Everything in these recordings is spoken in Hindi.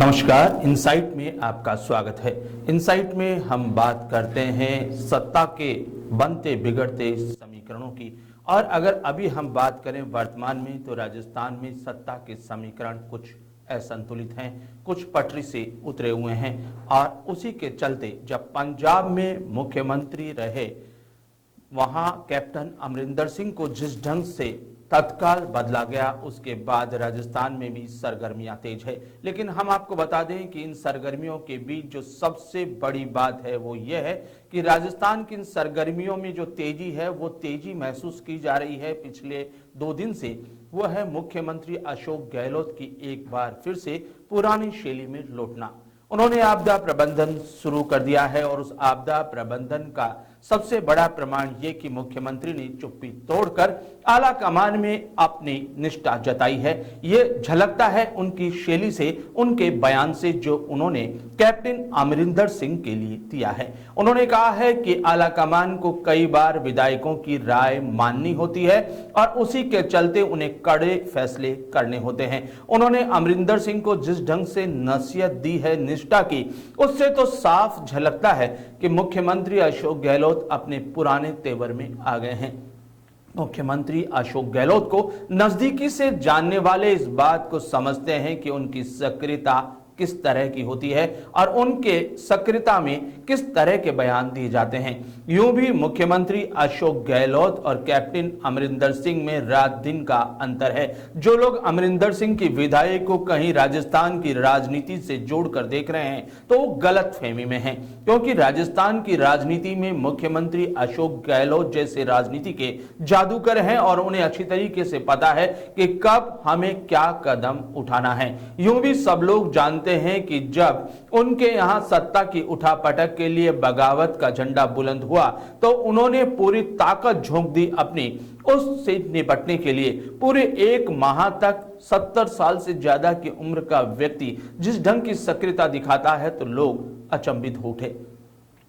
नमस्कार, इनसाइट में आपका स्वागत है। इनसाइट में हम बात करते हैं सत्ता के बनते बिगड़ते समीकरणों की। और अगर अभी हम बात करें वर्तमान में, तो राजस्थान में सत्ता के समीकरण कुछ असंतुलित हैं, कुछ पटरी से उतरे हुए हैं। और उसी के चलते जब पंजाब में मुख्यमंत्री रहे, वहां कैप्टन अमरिंदर सिंह को जिस ढंग से तत्काल बदला गया, उसके बाद राजस्थान में भी सरगर्मियां तेज है। लेकिन हम आपको बता दें कि इन सरगर्मियों के बीच जो सबसे बड़ी बात है वो ये है कि राजस्थान की इन सरगर्मियों में जो तेजी है, वो तेजी महसूस की जा रही है पिछले 2 दिन से। वो है मुख्यमंत्री अशोक गहलोत की एक बार फिर से पुरानी शैली में लौटना। उन्होंने आपदा प्रबंधन शुरू कर दिया है और उस आपदा प्रबंधन का सबसे बड़ा प्रमाण ये कि मुख्यमंत्री ने चुप्पी तोड़कर आला कमान में अपनी निष्ठा जताई है। ये झलकता है उनकी शैली से, उनके बयान से जो उन्होंने कैप्टन अमरिंदर सिंह के लिए दिया है। उन्होंने कहा है कि आला कमान को कई बार विधायकों की राय माननी होती है और उसी के चलते उन्हें कड़े फैसले करने होते हैं। उन्होंने अमरिंदर सिंह को जिस ढंग से नसीहत दी है निष्ठा की, उससे तो साफ झलकता है कि मुख्यमंत्री अशोक गहलोत अपने पुराने तेवर में आ गए हैं। मुख्यमंत्री अशोक गहलोत को नजदीकी से जानने वाले इस बात को समझते हैं कि उनकी सक्रियता किस तरह की होती है और उनके सक्रियता में किस तरह के बयान दिए जाते हैं। यूं भी मुख्यमंत्री अशोक गहलोत और कैप्टन अमरिंदर सिंह में रात दिन का अंतर है। जो लोग अमरिंदर सिंह की विदाई को कहीं राजस्थान की राजनीति से जोड़कर देख रहे हैं, तो वो गलत फहमी में हैं, क्योंकि राजस्थान की राजनीति में मुख्यमंत्री अशोक गहलोत जैसे राजनीति के जादूगर हैं और उन्हें अच्छी तरीके से पता है कि कब हमें क्या कदम उठाना है। यूं भी सब लोग जानते हैं कि जब उनके यहां सत्ता की उठापटक के लिए बगावत का झंडा बुलंद हुआ, तो उन्होंने पूरी ताकत झोंक दी अपनी उससे निपटने के लिए। पूरे 1 माह तक 70 साल से ज्यादा की उम्र का व्यक्ति जिस ढंग की सक्रियता दिखाता है, तो लोग अचंभित हो उठे।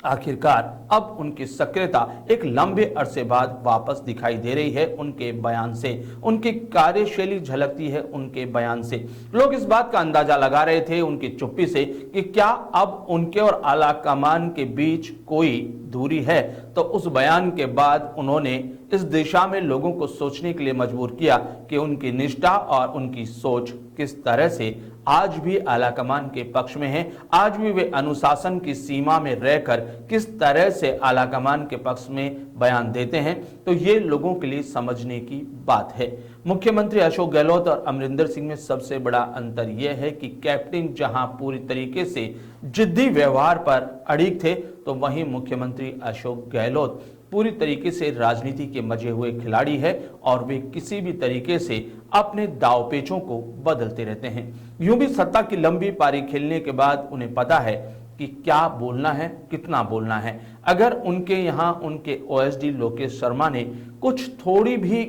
आखिरकार अब उनकी सक्रियता एक लंबे अरसे बाद वापस दिखाई दे रही है उनके बयान से। उनकी कार्यशैली झलकती है उनके बयान से। लोग इस बात का अंदाजा लगा रहे थे उनकी चुप्पी से कि क्या अब उनके और आला कमान के बीच कोई दूरी है। तो उस बयान के बाद उन्होंने इस दिशा में लोगों को सोचने के लिए मजबूर किया कि उनकी निष्ठा और उनकी सोच किस तरह से आज भी आला कमान के पक्ष में है। आज भी वे अनुशासन की सीमा में रहकर किस तरह से आला कमान के पक्ष में बयान देते हैं, तो ये लोगों के लिए समझने की बात है। मुख्यमंत्री अशोक गहलोत और अमरिंदर सिंह में सबसे बड़ा अंतर यह है कि कैप्टन जहां पूरी तरीके से जिद्दी व्यवहार पर अड़िग थे, तो वहीं मुख्यमंत्री अशोक गहलोत पूरी तरीके से राजनीति के मजे हुए खिलाड़ी है और वे किसी भी तरीके से अपने दावपेचों को बदलते रहते हैं। यूं भी सत्ता की लंबी पारी खेलने के बाद उन्हें पता है कि क्या बोलना है, कितना बोलना है। अगर उनके यहाँ उनके ओएसडी लोकेश शर्मा ने कुछ थोड़ी भी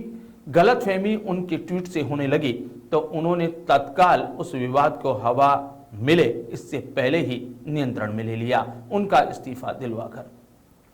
गलतफहमी उनके ट्वीट से होने लगी, तो उन्होंने तत्काल उस विवाद को हवा मिले इससे पहले ही नियंत्रण में ले लिया, उनका इस्तीफा दिलवाकर।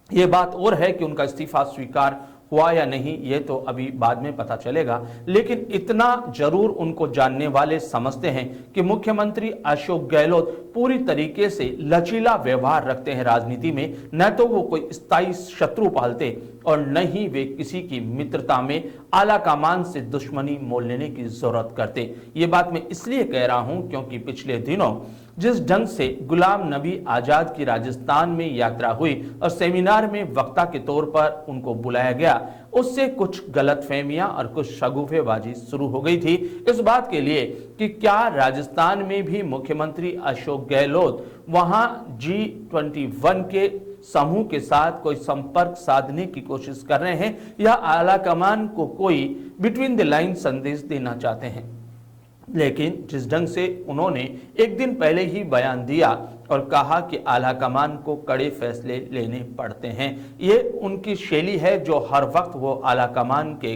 ये बात और है कि उनका इस्तीफा स्वीकार हुआ या नहीं, ये तो अभी बाद में पता चलेगा। लेकिन इतना जरूर उनको जानने वाले समझते हैं कि मुख्यमंत्री अशोक गहलोत पूरी तरीके से लचीला व्यवहार रखते हैं राजनीति में। न तो वो कोई स्थायी शत्रु पालते और न ही वे किसी की मित्रता में आला कमान से दुश्मनी मोल लेने की जरूरत करते। ये बात मैं इसलिए कह रहा हूं क्योंकि पिछले दिनों जिस ढंग से गुलाम नबी आजाद की राजस्थान में यात्रा हुई और सेमिनार में वक्ता के तौर पर उनको बुलाया गया, उससे कुछ गलतफहमियां और कुछ शगुफेबाजी शुरू हो गई थी इस बात के लिए कि क्या राजस्थान में भी मुख्यमंत्री अशोक गहलोत वहां G21 के समूह के साथ कोई संपर्क साधने की कोशिश कर रहे हैं या आला कमान को कोई बिटवीन द लाइन संदेश देना चाहते हैं। लेकिन जिस ढंग से उन्होंने एक दिन पहले ही बयान दिया और कहा कि आला कमान को कड़े फैसले लेने पड़ते हैं, ये उनकी शैली है जो हर वक्त वो आला कमान के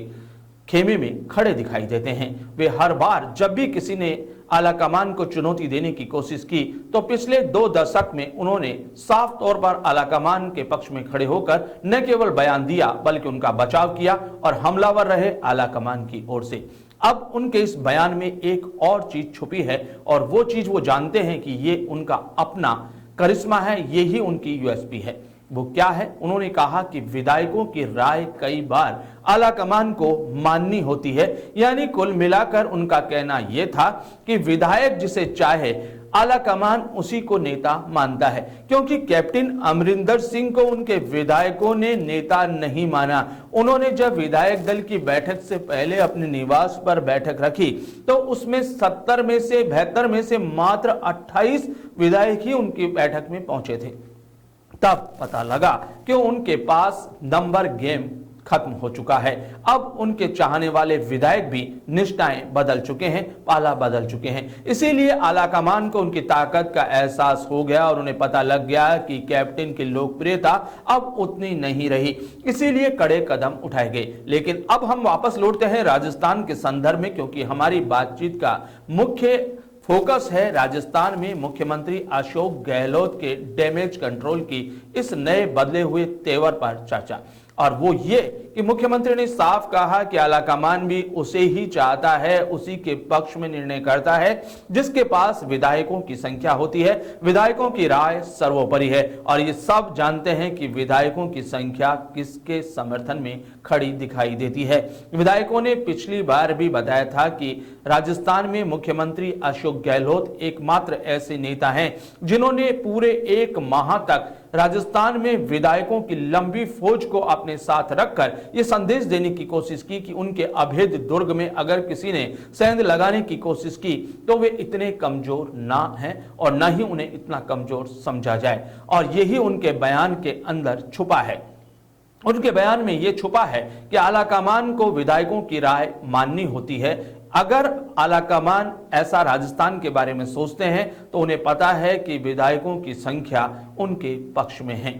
खेमे में खड़े दिखाई देते हैं। वे हर बार जब भी किसी ने आला कमान को चुनौती देने की कोशिश की, तो पिछले 2 दशक में उन्होंने साफ तौर पर आला कमान के पक्ष में खड़े होकर न केवल बयान दिया बल्कि उनका बचाव किया और हमलावर रहे आला कमान की ओर से। अब उनके इस बयान में एक और चीज छुपी है और वो चीज वो जानते हैं कि ये उनका अपना करिश्मा है, ये ही उनकी यूएसपी है। वो क्या है? उन्होंने कहा कि विधायकों की राय कई बार आलाकमान को माननी होती है। यानी कुल मिलाकर उनका कहना यह था कि विधायक जिसे चाहे आलाकमान उसी को नेता मानता है, क्योंकि कैप्टन अमरिंदर सिंह को उनके विधायकों ने नेता नहीं माना। उन्होंने जब विधायक दल की बैठक से पहले अपने निवास पर बैठक रखी तो उसमें 72 में से मात्र 28 विधायक ही उनकी बैठक में पहुंचे थे। तब पता लगा कि उनके पास नंबर गेम खत्म हो चुका है। अब उनके चाहने वाले विधायक भी निष्ठाएं बदल चुके हैं, पाला बदल चुके हैं। इसीलिए आलाकमान को उनकी ताकत का एहसास हो गया और उन्हें पता लग गया कि कैप्टन की लोकप्रियता अब उतनी नहीं रही, इसीलिए कड़े कदम उठाए गए। लेकिन अब हम वापस लौटते हैं राजस्थान के संदर्भ में, क्योंकि हमारी बातचीत का मुख्य फोकस है राजस्थान में मुख्यमंत्री अशोक गहलोत के डैमेज कंट्रोल की इस नए बदले हुए तेवर पर चर्चा। और वो ये कि मुख्यमंत्री ने साफ कहा कि आलाकमान भी उसे ही चाहता है, उसी के पक्ष में निर्णय करता है जिसके पास विधायकों की संख्या होती है। विधायकों की राय सर्वोपरि है और ये सब जानते हैं कि विधायकों की संख्या किसके समर्थन में खड़ी दिखाई देती है। विधायकों ने पिछली बार भी बताया था कि राजस्थान में मुख्यमंत्री अशोक गहलोत एकमात्र ऐसे नेता हैं जिन्होंने पूरे 1 माह तक राजस्थान में विधायकों की लंबी फौज को अपने साथ रखकर यह संदेश देने की कोशिश की कि उनके अभेद दुर्ग में अगर किसी ने सेंध लगाने की कोशिश की तो वे इतने कमजोर ना हैं और न ही उन्हें इतना कमजोर समझा जाए। और यही उनके बयान के अंदर छुपा है। उनके बयान में यह छुपा है कि आलाकमान को विधायकों की राय माननी होती है। अगर आलाकमान ऐसा राजस्थान के बारे में सोचते हैं तो उन्हें पता है कि विधायकों की संख्या उनके पक्ष में है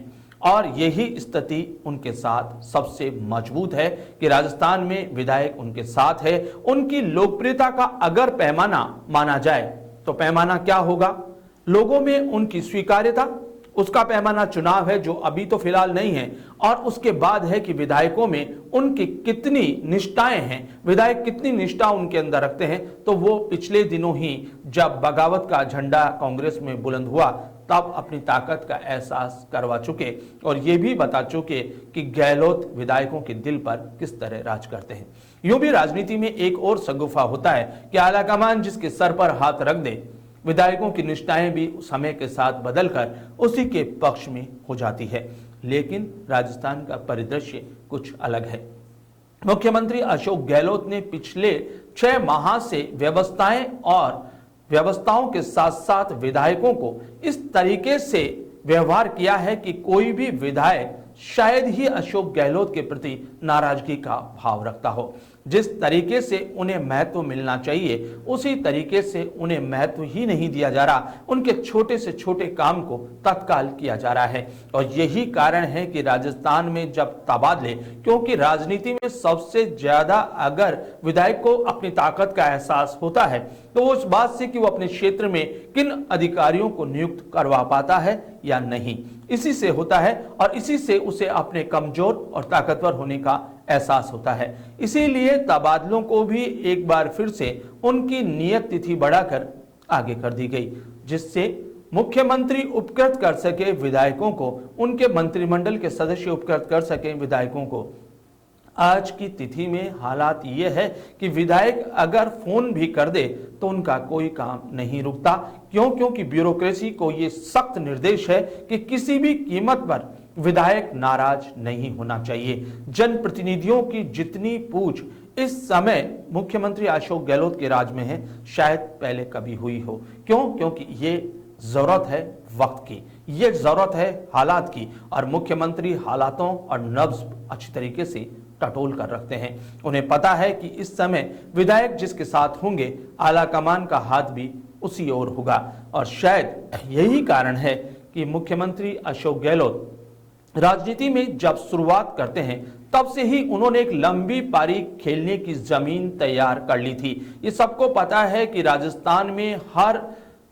और यही स्थिति उनके साथ सबसे मजबूत है कि राजस्थान में विधायक उनके साथ है। उनकी लोकप्रियता का अगर पैमाना माना जाए तो पैमाना क्या होगा? लोगों में उनकी स्वीकार्यता, उसका पैमाना चुनाव है जो अभी तो फिलहाल नहीं है, और उसके बाद है कि विधायकों में उनकी कितनी निष्ठाएं हैं, विधायक कितनी निष्ठा उनके अंदर रखते हैं। तो वो पिछले दिनों ही जब बगावत का झंडा कांग्रेस में बुलंद हुआ तब अपनी ताकत का एहसास करवा चुके और ये भी बता चुके कि गहलोत विधायकों के दिल पर किस तरह राज करते हैं। यूं भी राजनीति में एक और शगुफा होता है कि आलाकमान जिसके सर पर हाथ रख दे, विधायकों की निष्ठाएं भी समय के साथ बदलकर उसी के पक्ष में हो जाती है। लेकिन राजस्थान का परिदृश्य कुछ अलग है। मुख्यमंत्री अशोक गहलोत ने पिछले 6 माह से व्यवस्थाओं के साथ साथ विधायकों को इस तरीके से व्यवहार किया है कि कोई भी विधायक शायद ही अशोक गहलोत के प्रति नाराजगी का भाव रखता हो। जिस तरीके से उन्हें महत्व मिलना चाहिए उसी तरीके से उन्हें महत्व ही नहीं दिया जा रहा। उनके छोटे से छोटे काम को तत्काल किया जा रहा है और यही कारण है कि राजस्थान में जब तबादले, क्योंकि राजनीति में सबसे ज्यादा अगर विधायक को अपनी ताकत का एहसास होता है तो वो उस बात से कि वो अपने क्षेत्र में किन अधिकारियों को नियुक्त करवा पाता है या नहीं, इसी से होता है और इसी से उसे अपने कमजोर और ताकतवर होने का एहसास होता है। इसीलिए तबादलों को भी एक बार फिर से उनकी नियत तिथि बढ़ाकर आगे कर दी गई, जिससे मुख्यमंत्री उपकृत कर सके विधायकों को, उनके मंत्रिमंडल के सदस्य उपकृत कर सके विधायकों को। आज की तिथि में हालात ये है कि विधायक अगर फोन भी कर दे तो उनका कोई काम नहीं रुकता। क्योंकि ब्यूरोक्रेसी को ये सख्त निर्देश है कि किसी भी कीमत पर विधायक नाराज नहीं होना चाहिए। जनप्रतिनिधियों की जितनी पूछ इस समय मुख्यमंत्री अशोक गहलोत के राज में है शायद पहले कभी हुई हो। क्योंकि ये जरूरत है वक्त की, ये जरूरत है हालात की और मुख्यमंत्री हालातों और नब्ज अच्छी तरीके से टटोल कर रखते हैं। उन्हें पता है कि इस समय विधायक जिसके साथ होंगे आलाकमान का हाथ भी उसी ओर होगा और शायद यही कारण है कि मुख्यमंत्री अशोक गहलोत राजनीति में जब शुरुआत करते हैं तब से ही उन्होंने एक लंबी पारी खेलने की जमीन तैयार कर ली थी। ये सबको पता है कि राजस्थान में हर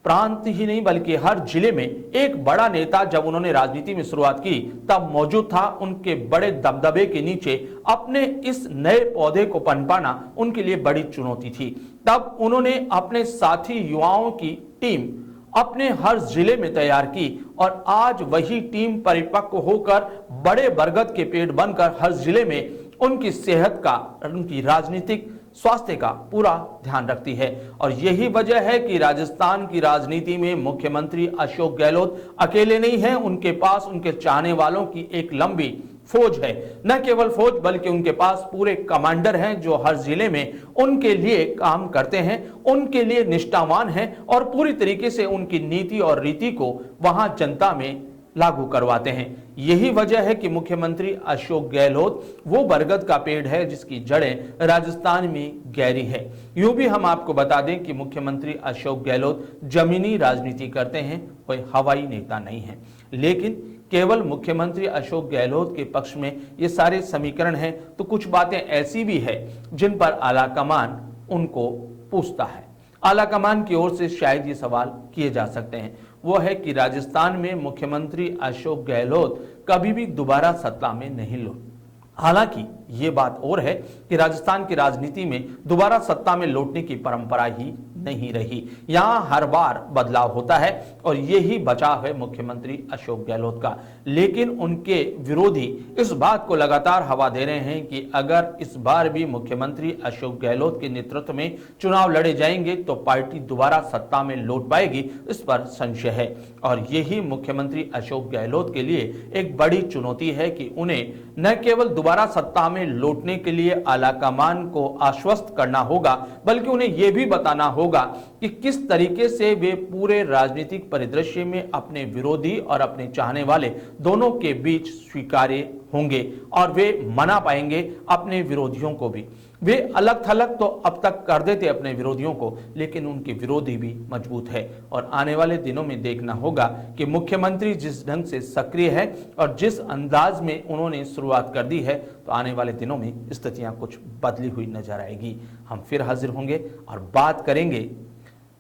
प्रांत ही नहीं बल्कि हर जिले में एक बड़ा नेता जब उन्होंने राजनीति में शुरुआत की तब मौजूद था। उनके बड़े दबदबे के नीचे अपने इस नए पौधे को पनपाना उनके लिए बड़ी चुनौती थी। तब उन्होंने अपने साथी युवाओं की टीम अपने हर जिले में तैयार की और आज वही टीम परिपक्व होकर बड़े बरगद के पेड़ बनकर हर जिले में उनकी सेहत का, उनकी राजनीतिक स्वास्थ्य का पूरा ध्यान रखती है। और यही वजह है कि राजस्थान की राजनीति में मुख्यमंत्री अशोक गहलोत अकेले नहीं हैं। उनके पास उनके चाहने वालों की एक लंबी फौज है। न केवल फौज बल्कि उनके पास पूरे कमांडर हैं जो हर जिले में उनके लिए काम करते हैं, उनके लिए निष्ठावान हैं और पूरी तरीके से उनकी नीति और रीति को वहां जनता में लागू करवाते हैं। यही वजह है कि मुख्यमंत्री अशोक गहलोत वो बरगद का पेड़ है जिसकी जड़ें राजस्थान में गहरी है। यूं भी हम आपको बता दें कि मुख्यमंत्री अशोक गहलोत जमीनी राजनीति करते हैं, कोई हवाई नेता नहीं है। लेकिन केवल मुख्यमंत्री अशोक गहलोत के पक्ष में ये सारे समीकरण हैं तो कुछ बातें ऐसी भी है जिन पर आलाकमान उनको पूछता है। आलाकमान की ओर से शायद ये सवाल किए जा सकते हैं, वो है कि राजस्थान में मुख्यमंत्री अशोक गहलोत कभी भी दोबारा सत्ता में नहीं लौटे। हालांकि ये बात और है कि राजस्थान की राजनीति में दोबारा सत्ता में लौटने की परंपरा ही नहीं रही। यहां हर बार बदलाव होता है और यही बचाव है मुख्यमंत्री अशोक गहलोत का। लेकिन उनके विरोधी इस बात को लगातार हवा दे रहे हैं कि अगर इस बार भी मुख्यमंत्री अशोक गहलोत के नेतृत्व में चुनाव लड़े जाएंगे तो पार्टी दोबारा सत्ता में लौट पाएगी, इस पर संशय है। और यही मुख्यमंत्री अशोक गहलोत के लिए एक बड़ी चुनौती है कि उन्हें न केवल दोबारा सत्ता में लौटने के लिए आलाकमान को आश्वस्त करना होगा बल्कि उन्हें यह भी बताना होगा कि किस तरीके से वे पूरे राजनीतिक परिदृश्य में अपने विरोधी और अपने चाहने वाले दोनों के बीच स्वीकार्य होंगे और वे मना पाएंगे अपने विरोधियों को भी। वे अलग थलग तो अब तक कर देते अपने विरोधियों को, लेकिन उनके विरोधी भी मजबूत है। और आने वाले दिनों में देखना होगा कि मुख्यमंत्री जिस ढंग से सक्रिय है और जिस अंदाज में उन्होंने शुरुआत कर दी है तो आने वाले दिनों में स्थितियां कुछ बदली हुई नजर आएगी। हम फिर हाजिर होंगे और बात करेंगे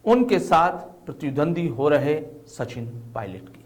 उनके साथ प्रतिद्वंदी हो रहे सचिन पायलट की।